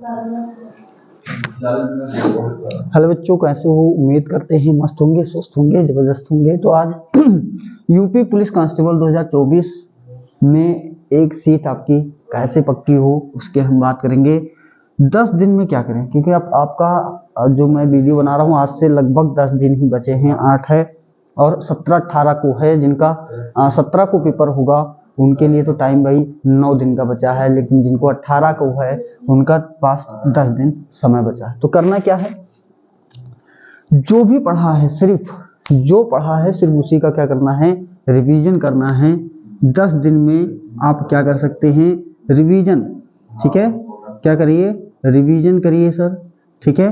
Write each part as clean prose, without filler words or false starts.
Hello बच्चों, कैसे हो? उम्मीद करते हैं मस्त होंगे, स्वस्थ होंगे, जबरदस्त होंगे। तो आज यूपी पुलिस कांस्टेबल 2024 में एक सीट आपकी कैसे पक्की हो उसके हम बात करेंगे। 10 दिन में क्या करें, क्योंकि आपका जो मैं वीडियो बना रहा हूँ आज से लगभग 10 दिन ही बचे हैं। 8 है और 17-18 को है, जिनका 17 को पेपर होगा उनके लिए तो टाइम भाई 9 दिन का बचा है, लेकिन जिनको 18 को है उनका पास 10 दिन समय बचा है। तो करना क्या है, जो भी पढ़ा है सिर्फ उसी का क्या करना है, रिवीजन करना है। 10 दिन में आप क्या कर सकते हैं, रिवीजन। ठीक है, क्या करिए, रिवीजन करिए सर। ठीक है,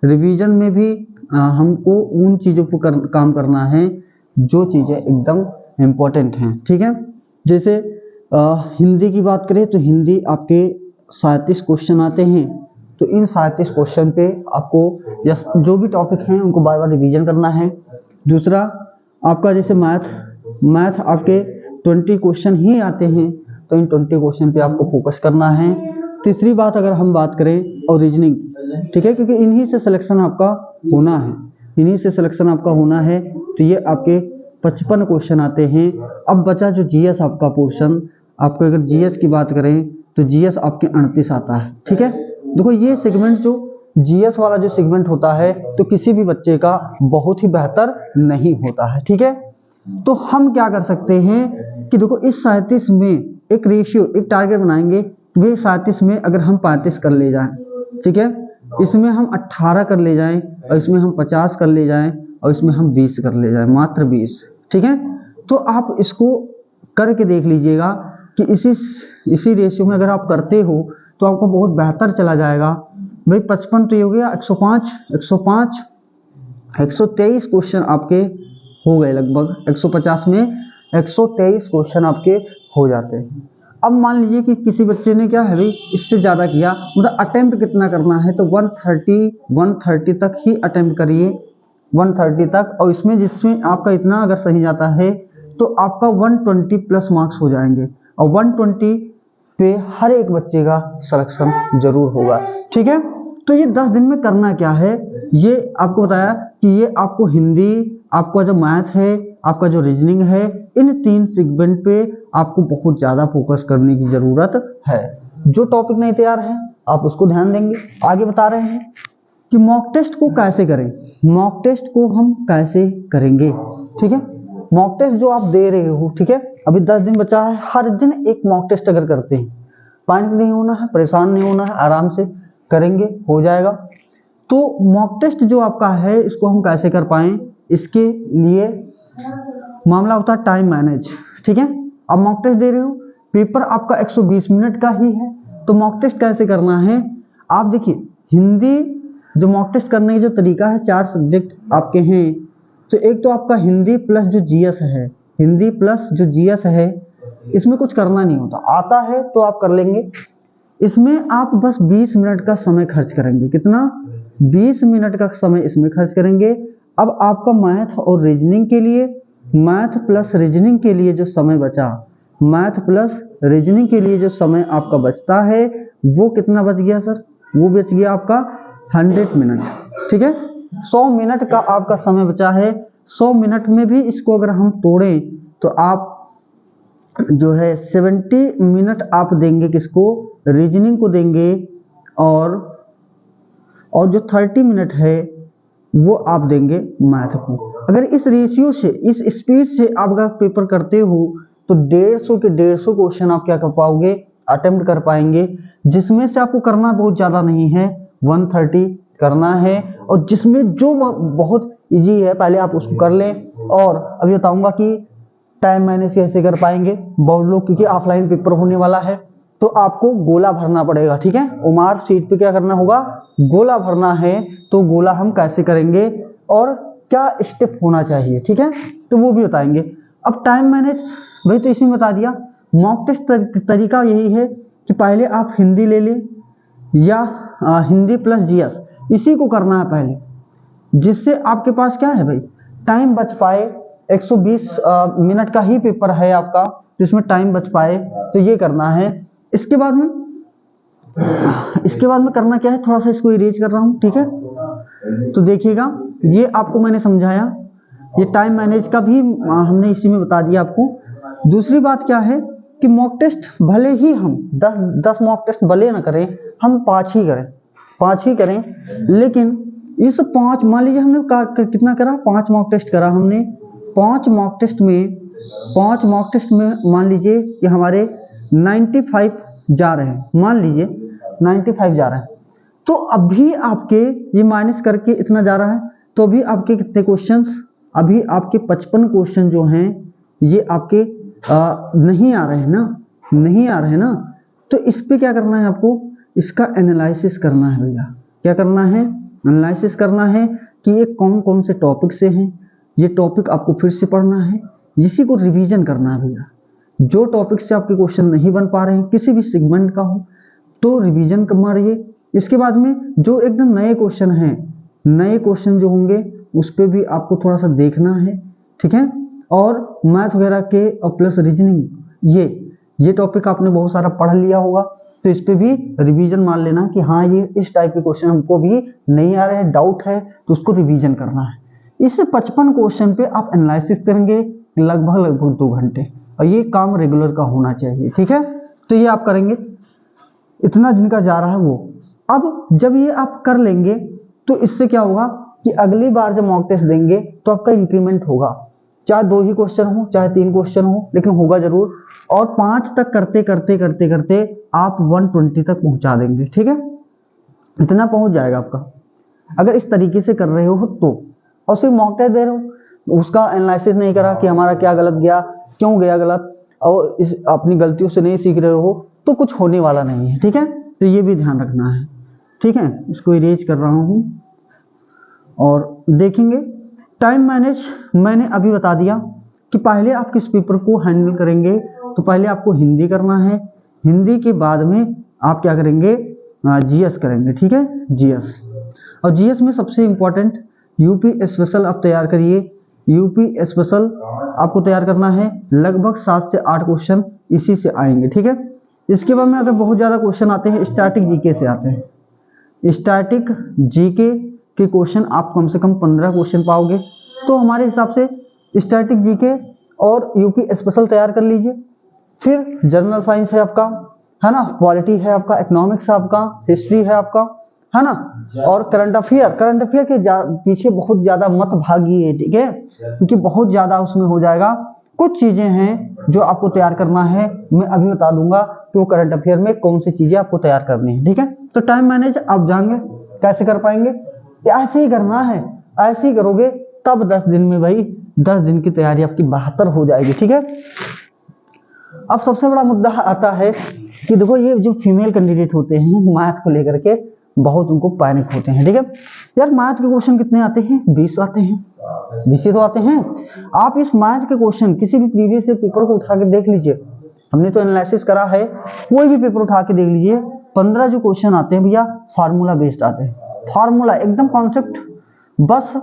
रिवीजन में भी हमको उन चीज़ों पर काम करना है जो चीज़ें एकदम इम्पोर्टेंट हैं। ठीक है, जैसे हिंदी की बात करें तो हिंदी आपके 37 क्वेश्चन आते हैं। तो इन 37 क्वेश्चन पे आपको जो भी टॉपिक हैं उनको बार बार रिवीजन करना है। दूसरा आपका जैसे मैथ आपके 20 क्वेश्चन ही आते हैं, तो इन 20 क्वेश्चन पे आपको फोकस करना है। तीसरी बात अगर हम बात करें और रीजनिंग, ठीक है, क्योंकि इन्हीं से सिलेक्शन आपका होना है, तो ये आपके 55 क्वेश्चन आते हैं। अब बचा जो जीएस आपका पोर्शन, आपको अगर जीएस की बात करें तो जीएस आपके 38 आता है। ठीक है, देखो ये सेगमेंट जो जीएस वाला जो सेगमेंट होता है तो किसी भी बच्चे का बहुत ही बेहतर नहीं होता है। ठीक है, तो हम क्या कर सकते हैं कि देखो इस 37 में एक रेशियो, एक टारगेट बनाएंगे। वे 37 में अगर हम 35 कर ले जाएं, ठीक है, इसमें हम 18 कर ले जाएं, और इसमें हम 50 कर ले जाएं, और इसमें हम 20 कर ले जाएं, मात्र 20। ठीक है, तो आप इसको करके देख लीजिएगा कि इसी रेशियो में अगर आप करते हो तो आपको बहुत बेहतर चला जाएगा। भाई 55 तो ये हो गया, 123 क्वेश्चन आपके हो गए लगभग। 150 में 123 क्वेश्चन आपके हो जाते हैं। अब मान लीजिए कि किसी बच्चे ने क्या है भाई इससे ज़्यादा किया, मतलब अटेम्प्ट कितना करना है, तो 130 तक ही अटेम्प्ट करिए, 130 तक। और इसमें जिसमें आपका इतना अगर सही जाता है तो आपका 120 प्लस मार्क्स हो जाएंगे, और 120 पे हर एक बच्चे का सिलेक्शन जरूर होगा। ठीक है, तो ये 10 दिन में करना क्या है, ये आपको बताया कि ये आपको हिंदी, आपका जो मैथ है, आपका जो रीजनिंग है, इन 3 सेगमेंट पे आपको बहुत ज़्यादा फोकस करने की ज़रूरत है। जो टॉपिक नहीं तैयार है आप उसको ध्यान देंगे। आगे बता रहे हैं कि मॉक टेस्ट को कैसे करें, मॉक टेस्ट को हम कैसे करेंगे। ठीक है, मॉक टेस्ट जो आप दे रहे हो, ठीक है, अभी 10 दिन बचा है, हर दिन एक मॉक टेस्ट अगर करते हैं, पैनिक नहीं होना है, परेशान नहीं होना है, आराम से करेंगे, हो जाएगा। तो मॉक टेस्ट जो आपका है इसको हम कैसे कर पाएं, इसके लिए मामला होता है टाइम मैनेज। ठीक है, अब मॉक टेस्ट दे रहे हो, पेपर आपका 120 मिनट का ही है, तो मॉक टेस्ट कैसे करना है आप देखिए। हिंदी जो मॉक टेस्ट करने की जो तरीका है, 4 सब्जेक्ट आपके हैं, तो एक तो आपका हिंदी प्लस जो जीएस है, इसमें कुछ करना नहीं होता, आता है तो आप कर लेंगे। इसमें आप बस 20 मिनट का समय खर्च करेंगे। कितना? 20 मिनट का समय इसमें खर्च करेंगे। अब आपका मैथ और रीजनिंग के लिए, मैथ प्लस रीजनिंग के लिए जो समय बचा, आपका बचता है वो कितना बच गया सर, वो बच गया आपका 100 मिनट। ठीक है, 100 मिनट का आपका समय बचा है। 100 मिनट में भी इसको अगर हम तोड़ें तो आप जो है 70 मिनट आप देंगे किसको, रीजनिंग को देंगे, और जो 30 मिनट है वो आप देंगे मैथ को। अगर इस रेशियो से, इस स्पीड से आप अगर पेपर करते हो तो 150 के 150 क्वेश्चन आप क्या कर पाओगे, अटेम्प्ट कर पाएंगे, जिसमें से आपको करना बहुत ज़्यादा नहीं है, 130 करना है, और जिसमें जो बहुत इजी है पहले आप उसको कर लें। और अभी बताऊंगा कि टाइम मैनेज कैसे कर पाएंगे बहुत लोग, क्योंकि ऑफलाइन पेपर होने वाला है तो आपको गोला भरना पड़ेगा। ठीक है, ओमार शीट पे क्या करना होगा, गोला भरना है, तो गोला हम कैसे करेंगे और क्या स्टेप होना चाहिए, ठीक है, तो वो भी बताएंगे। अब टाइम मैनेज भाई तो इसी में बता दिया। मॉक टेस्ट तरीका यही है कि पहले आप हिंदी ले लें, या हिंदी प्लस जीएस, इसी को करना है पहले, जिससे आपके पास क्या है भाई टाइम बच पाए। 120 मिनट का ही पेपर है आपका, जिसमें टाइम बच पाए, तो ये करना है। इसके बाद में इसके बाद में करना क्या है, थोड़ा सा इसको इरेज कर रहा हूँ, ठीक है। तो देखिएगा, ये आपको मैंने समझाया, ये टाइम मैनेज का भी हमने इसी में बता दिया आपको। दूसरी बात क्या है कि मॉक टेस्ट भले ही हम 10 मॉक टेस्ट भले ना करें, हम 5 ही करें, 5 ही करें, लेकिन इस 5, मान लीजिए हमने कितना करा, 5 मॉक टेस्ट करा हमने। 5 मॉक टेस्ट में मान लीजिए कि हमारे 95 जा रहे हैं, मान लीजिए 95 जा रहे हैं, तो अभी आपके ये माइनस करके इतना जा रहा है, तो अभी आपके कितने क्वेश्चंस, अभी आपके 55 क्वेश्चन जो हैं ये आपके नहीं आ रहे हैं ना, नहीं आ रहे हैं ना। तो इस पे क्या करना है आपको, इसका एनालिसिस करना है भैया। क्या करना है, एनालिसिस करना है कि ये कौन कौन से टॉपिक से हैं, ये टॉपिक आपको फिर से पढ़ना है, इसी को रिवीजन करना है भैया। जो टॉपिक से आपके क्वेश्चन नहीं बन पा रहे हैं, किसी भी सेगमेंट का हो, तो रिवीजन कर मारिए। इसके बाद में जो एकदम नए क्वेश्चन हैं, नए क्वेश्चन जो होंगे उस पर भी आपको थोड़ा सा देखना है, ठीक है। और मैथ वगैरह के और प्लस रीजनिंग, ये टॉपिक आपने बहुत सारा पढ़ लिया होगा, तो इस पे भी रिवीजन मान लेना कि हाँ ये इस टाइप के क्वेश्चन हमको भी नहीं आ रहे हैं, डाउट है, तो उसको रिवीजन करना है। इस 55 क्वेश्चन पे आप एनालिसिस करेंगे लगभग 2 घंटे, और ये काम रेगुलर का होना चाहिए, ठीक है। तो ये आप करेंगे, इतना जिनका जा रहा है वो। अब जब ये आप कर लेंगे तो इससे क्या होगा कि अगली बार जब मॉक टेस्ट देंगे तो आपका इंक्रीमेंट होगा, चाहे 2 ही क्वेश्चन हो, चाहे 3 क्वेश्चन हो, लेकिन होगा जरूर। और 5 तक करते करते करते करते आप 120 तक पहुंचा देंगे, ठीक है। इतना पहुंच जाएगा आपका, अगर इस तरीके से कर रहे हो तो। और सिर्फ मॉक टेस्ट दे रहे हो, उसका एनालिसिस नहीं करा कि हमारा क्या गलत गया, क्यों गया गलत, और इस अपनी गलतियों से नहीं सीख रहे हो, तो कुछ होने वाला नहीं है, ठीक है। तो ये भी ध्यान रखना है, ठीक है। इसको इरेज कर रहा हूं और देखेंगे। टाइम मैनेज मैंने अभी बता दिया कि पहले आप किस पेपर को हैंडल करेंगे, तो पहले आपको हिंदी करना है, हिंदी के बाद में आप क्या करेंगे, जीएस करेंगे, ठीक है, जीएस। और जीएस में सबसे इंपॉर्टेंट यूपी स्पेशल आप तैयार करिए। यूपी स्पेशल आपको तैयार करना है, लगभग 7 से 8 क्वेश्चन इसी से आएंगे, ठीक है। इसके बाद में अगर बहुत ज़्यादा क्वेश्चन आते हैं, स्टैटिक जीके से आते हैं, स्टैटिक जीके के क्वेश्चन आप कम से कम 15 क्वेश्चन पाओगे। तो हमारे हिसाब से स्टैटिक जीके और यूपी स्पेशल तैयार कर लीजिए। फिर जनरल साइंस है आपका, है ना, पॉलिटी है आपका, इकोनॉमिक्स है आपका, हिस्ट्री है आपका, है ना, और करंट अफेयर के पीछे बहुत ज़्यादा मत भागिए, ठीक है, क्योंकि बहुत ज़्यादा उसमें हो जाएगा। कुछ चीज़ें हैं जो आपको तैयार करना है, मैं अभी बता दूंगा कि वो करंट अफेयर में कौन सी चीज़ें आपको तैयार करनी है, ठीक है। तो टाइम मैनेज आप जाएंगे कैसे कर पाएंगे, ऐसे ही करना है, ऐसे ही करोगे तब 10 दिन में भाई 10 दिन की तैयारी आपकी 72 हो जाएगी, ठीक है। अब सबसे बड़ा मुद्दा आता है कि देखो ये जो फीमेल कैंडिडेट होते हैं मैथ को लेकर के बहुत उनको पैनिक होते हैं, ठीक है। यार मैथ के क्वेश्चन कितने आते हैं, 20 आते हैं, 20 तो आते हैं। आप इस मैथ के क्वेश्चन किसी भी प्रीवियस पेपर को उठा के देख लीजिए, हमने तो एनालिसिस करा है, कोई भी पेपर उठा के देख लीजिए, 15 जो क्वेश्चन आते हैं भैया फार्मूला बेस्ड आते हैं, फार्मूला एकदम कॉन्सेप्ट, बस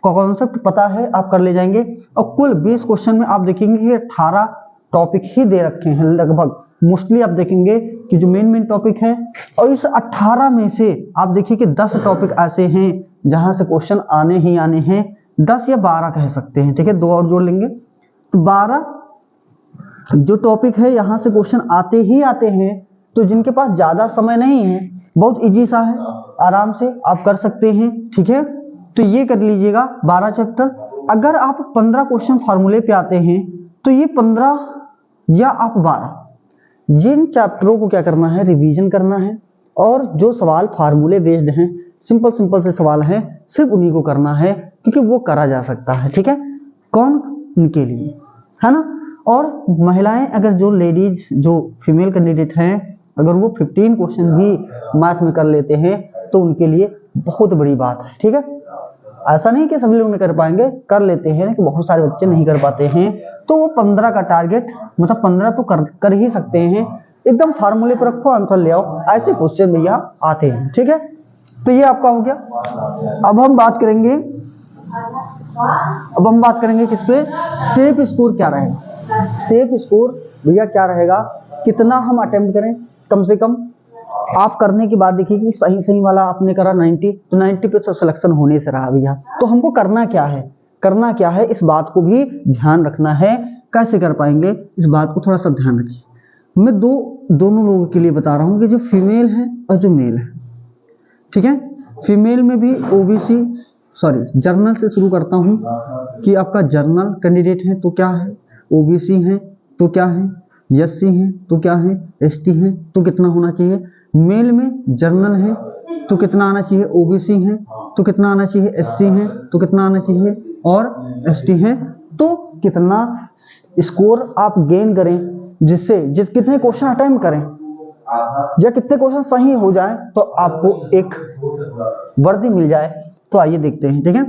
कॉन्सेप्ट पता है आप कर ले जाएंगे। और कुल 20 क्वेश्चन में आप देखेंगे कि 18 टॉपिक ही दे रखे हैं लगभग, मोस्टली आप देखेंगे कि जो मेन टॉपिक है। और इस 18 में से आप देखिए कि 10 टॉपिक ऐसे हैं जहां से क्वेश्चन आने ही आने हैं, 10 या 12 कह सकते हैं, ठीक है, 2 और जोड़ लेंगे तो 12 जो टॉपिक है यहाँ से क्वेश्चन आते ही आते हैं। तो जिनके पास ज्यादा समय नहीं है, बहुत इजी सा है, आराम से आप कर सकते हैं, ठीक है। तो ये कर लीजिएगा 12 चैप्टर। अगर आप 15 क्वेश्चन फार्मूले पे आते हैं तो ये 15 या आप 12 जिन चैप्टरों को क्या करना है, रिवीजन करना है। और जो सवाल फार्मूले बेस्ड हैं, सिंपल से सवाल हैं, सिर्फ उन्हीं को करना है, क्योंकि वो करा जा सकता है, ठीक है। कौन, उनके लिए, है ना। और महिलाएं, अगर जो लेडीज जो फीमेल कैंडिडेट हैं, अगर वो 15 क्वेश्चन भी मैथ में कर लेते हैं तो उनके लिए बहुत बड़ी बात है, ठीक है। ऐसा नहीं कि सभी लोग नहीं कर पाएंगे, कर लेते हैं कि बहुत सारे बच्चे नहीं कर पाते हैं, तो वो 15 का टारगेट, मतलब 15 तो कर ही सकते हैं। एकदम फार्मूले पर रखो, आंसर ले आओ, ऐसे क्वेश्चन भैया आते हैं, ठीक है। तो ये आपका हो गया। अब हम बात करेंगे किस पे, सेफ स्कोर क्या रहेगा। सेफ स्कोर भैया क्या रहेगा, कितना हम अटेम्प्ट करें, कम से कम आप करने के बाद देखिए कि सही सही वाला आपने करा 90, तो 90 पे सिलेक्शन होने से रहा भैया। तो हमको करना क्या है, करना क्या है, इस बात को भी ध्यान रखना है। कैसे कर पाएंगे इस बात को थोड़ा सा ध्यान रखिए। मैं दोनों लोगों के लिए बता रहा हूँ कि जो फीमेल है और जो मेल है, ठीक है। फीमेल में भी ओबीसी जर्नल से शुरू करता हूँ कि आपका जर्नल कैंडिडेट है तो क्या है, ओबीसी है तो क्या है, एससी है तो क्या है, एसटी है तो कितना होना चाहिए। मेल में जर्नल है तो कितना आना चाहिए, ओबीसी है तो कितना आना चाहिए, एससी है तो कितना आना चाहिए, और एसटी है तो कितना स्कोर आप गेन करें, जिससे कितने क्वेश्चन अटेम्प्ट करें या कितने क्वेश्चन सही हो जाए तो आपको एक वर्दी मिल जाए। तो आइए देखते हैं, ठीक है।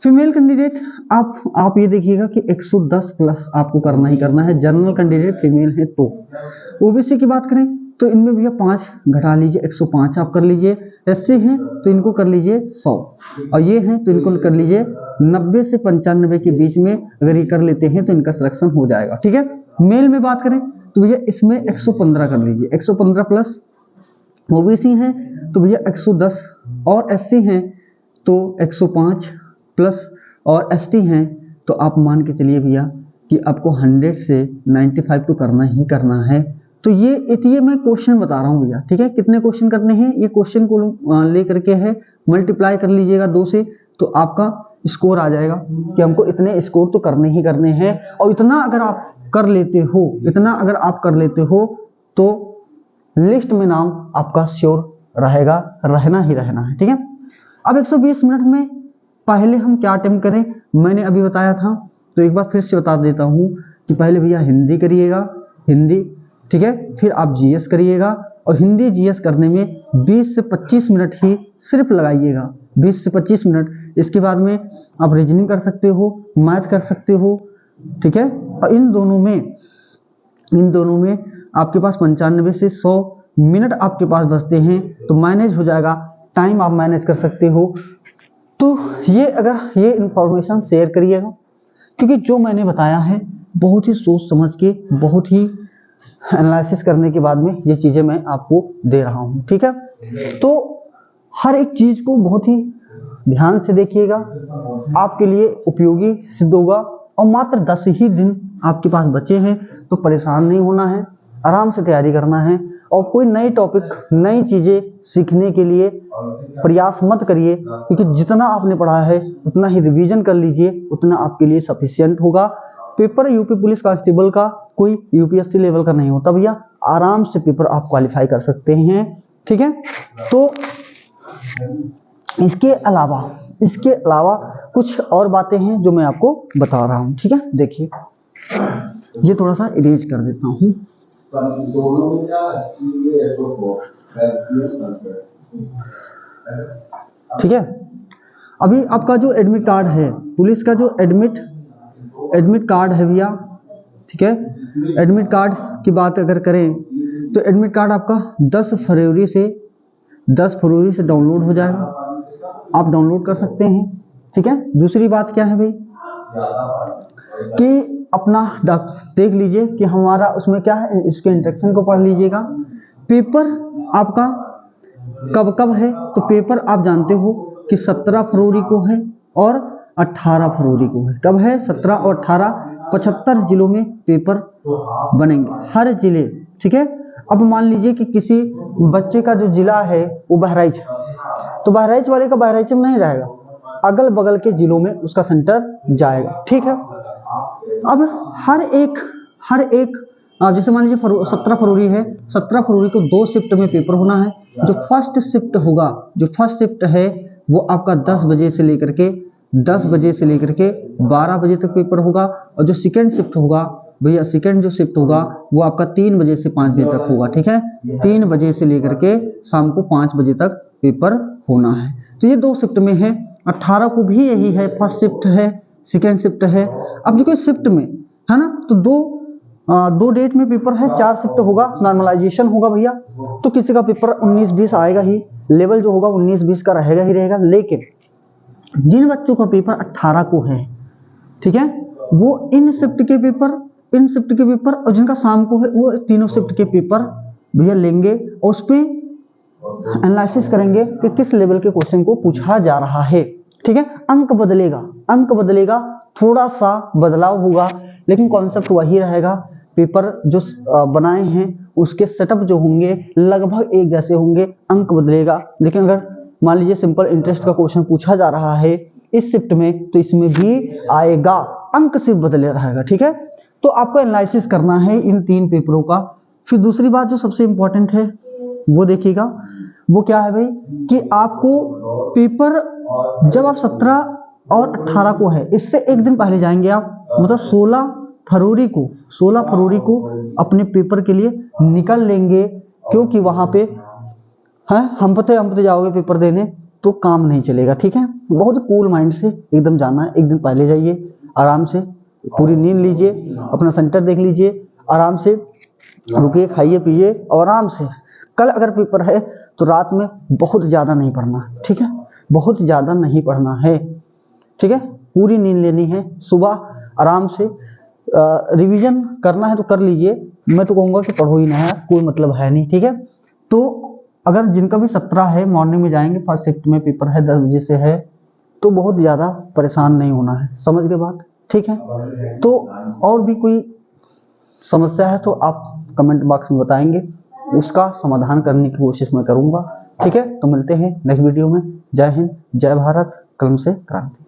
फीमेल कैंडिडेट आप ये देखिएगा कि 110 प्लस आपको करना ही करना है, जनरल कैंडिडेट फीमेल है तो। ओबीसी की बात करें तो इनमें भैया 5 घटा लीजिए, 105 आप कर लीजिए। एससी हैं तो इनको कर लीजिए 100, और ये हैं तो इनको कर लीजिए 90 से 95 के बीच में। अगर ये कर लेते हैं तो इनका सिलेक्शन हो जाएगा, ठीक है। मेल में बात करें तो भैया इसमें 115 कर लीजिए, 115 प्लस। ओबीसी हैं तो भैया 110, और एससी हैं तो 105 प्लस, और एसटी हैं तो आप मान के चलिए भैया कि आपको 100 से 95 तो करना ही करना है। तो ये मैं क्वेश्चन बता रहा हूँ भैया, ठीक है। कितने क्वेश्चन करने हैं ये क्वेश्चन को लेकर के है, मल्टीप्लाई कर लीजिएगा 2 से तो आपका स्कोर आ जाएगा कि हमको इतने स्कोर तो करने ही करने हैं। और इतना अगर आप कर लेते हो तो लिस्ट में नाम आपका श्योर रहेगा, रहना ही रहना है, ठीक है। अब 120 मिनट में पहले हम क्या अटेम्प्ट करें, मैंने अभी बताया था तो एक बार फिर से बता देता हूँ कि पहले भैया हिंदी करिएगा, हिंदी, ठीक है। फिर आप जीएस करिएगा, और हिंदी जीएस करने में 20 से 25 मिनट ही सिर्फ लगाइएगा, 20 से 25 मिनट। इसके बाद में आप रीजनिंग कर सकते हो, मैथ कर सकते हो, ठीक है। और इन दोनों में आपके पास 95 से 100 मिनट आपके पास बचते हैं तो मैनेज हो जाएगा, टाइम आप मैनेज कर सकते हो। तो ये इंफॉर्मेशन शेयर करिएगा, क्योंकि जो मैंने बताया है बहुत ही सोच समझ के, बहुत ही एनालिसिस करने के बाद में ये चीज़ें मैं आपको दे रहा हूँ, ठीक है। तो हर एक चीज़ को बहुत ही ध्यान से देखिएगा, आपके लिए उपयोगी सिद्ध होगा। और मात्र 10 ही दिन आपके पास बचे हैं तो परेशान नहीं होना है, आराम से तैयारी करना है। और कोई नई टॉपिक, नई चीज़ें सीखने के लिए प्रयास मत करिए, क्योंकि जितना आपने पढ़ा है उतना ही रिवीजन कर लीजिए, उतना आपके लिए सफिशिएंट होगा। पेपर यूपी पुलिस कांस्टेबल का कोई यूपीएससी लेवल का नहीं होता भैया, आराम से पेपर आप क्वालिफाई कर सकते हैं, ठीक है। तो इसके अलावा कुछ और बातें हैं जो मैं आपको बता रहा हूँ, ठीक है। देखिए ये थोड़ा सा इरेज कर देता हूँ, ठीक है। अभी आपका जो एडमिट कार्ड है, पुलिस का जो एडमिट कार्ड है भैया, ठीक है। एडमिट कार्ड की बात अगर करें तो एडमिट कार्ड आपका 10 फरवरी से डाउनलोड हो जाएगा, आप डाउनलोड कर सकते हैं, ठीक है। दूसरी बात क्या है भाई कि अपना देख लीजिए कि हमारा उसमें क्या है, इसके इंस्ट्रक्शन को पढ़ लीजिएगा। पेपर आपका कब है, तो पेपर आप जानते हो कि 17 फरवरी को है और 18 फरवरी को है। कब है, 17 और 18, 75 जिलों में पेपर बनेंगे, हर जिले, ठीक है। अब मान लीजिए कि किसी बच्चे का जो जिला है वो बहराइच, तो बहराइच वाले का बहराइच में नहीं रहेगा, अगल बगल के जिलों में उसका सेंटर जाएगा, ठीक है। अब हर एक जैसे मान लीजिए 17 फरवरी है, 17 फरवरी को 2 शिफ्ट में पेपर होना है। जो फर्स्ट शिफ्ट है वो आपका 10 बजे से लेकर के 12 बजे तक पेपर होगा। और जो सेकेंड शिफ्ट होगा भैया, सेकेंड जो शिफ्ट होगा वो आपका 3 बजे से 5 बजे तक होगा, ठीक है। 3 बजे से लेकर के शाम को 5 बजे तक पेपर होना है। तो ये 2 शिफ्ट में है। 18 को भी यही है, फर्स्ट शिफ्ट है, सेकेंड शिफ्ट है। अब जो कोई शिफ्ट में है ना, तो दो डेट में पेपर है, 4 शिफ्ट होगा, नॉर्मलाइजेशन होगा भैया। तो किसी का पेपर 19-20 आएगा ही, लेवल जो होगा 19-20 का रहेगा ही रहेगा। लेकिन जिन बच्चों का पेपर 18 को है, ठीक है, वो इन शिफ्ट के पेपर और जिनका शाम को है वो तीनों शिफ्ट के पेपर भैया लेंगे। और उस पर एनालिसिस करेंगे कि किस लेवल के क्वेश्चन को पूछा जा रहा है। ठीक है, अंक बदलेगा, थोड़ा सा बदलाव होगा, लेकिन कॉन्सेप्ट वही रहेगा। पेपर जो बनाए हैं उसके सेटअप जो होंगे लगभग एक जैसे होंगे, अंक बदलेगा। लेकिन अगर मान लीजिए सिंपल इंटरेस्ट का क्वेश्चन पूछा जा रहा है इस शिफ्ट में, तो इसमें भी आएगा, अंक सिर्फ बदले रहेगा। ठीक है, तो आपको एनालिसिस करना है इन 3 पेपरों का। फिर दूसरी बात जो सबसे इंपॉर्टेंट है वो देखिएगा, वो क्या है भाई, कि आपको पेपर जब आप 17 और 18 को है, इससे एक दिन पहले जाएंगे आप, मतलब 16 फरवरी को अपने पेपर के लिए निकल लेंगे, क्योंकि वहां पे है हम पते जाओगे पेपर देने तो काम नहीं चलेगा। ठीक है, बहुत कूल माइंड से एकदम जाना है, एक दिन पहले जाइए, आराम से पूरी नींद लीजिए, अपना सेंटर देख लीजिए, आराम से रुकिए, खाइए पिए और आराम से। कल अगर पेपर है तो रात में बहुत ज़्यादा नहीं पढ़ना है। ठीक है, बहुत ज़्यादा नहीं पढ़ना है। ठीक है, पूरी नींद लेनी है, सुबह आराम से रिवीजन करना है तो कर लीजिए, मैं तो कहूँगा कि पढ़ो ही ना है, कोई मतलब है नहीं। ठीक है, तो अगर जिनका भी 17 है मॉर्निंग में जाएंगे, फर्स्ट शिफ्ट में पेपर है 10 बजे से है, तो बहुत ज़्यादा परेशान नहीं होना है, समझ गए बात। ठीक है, तो और भी कोई समस्या है तो आप कमेंट बॉक्स में बताएंगे, उसका समाधान करने की कोशिश मैं करूँगा। ठीक है, तो मिलते हैं नेक्स्ट वीडियो में। जय हिंद, जय भारत, कलम से क्रांति।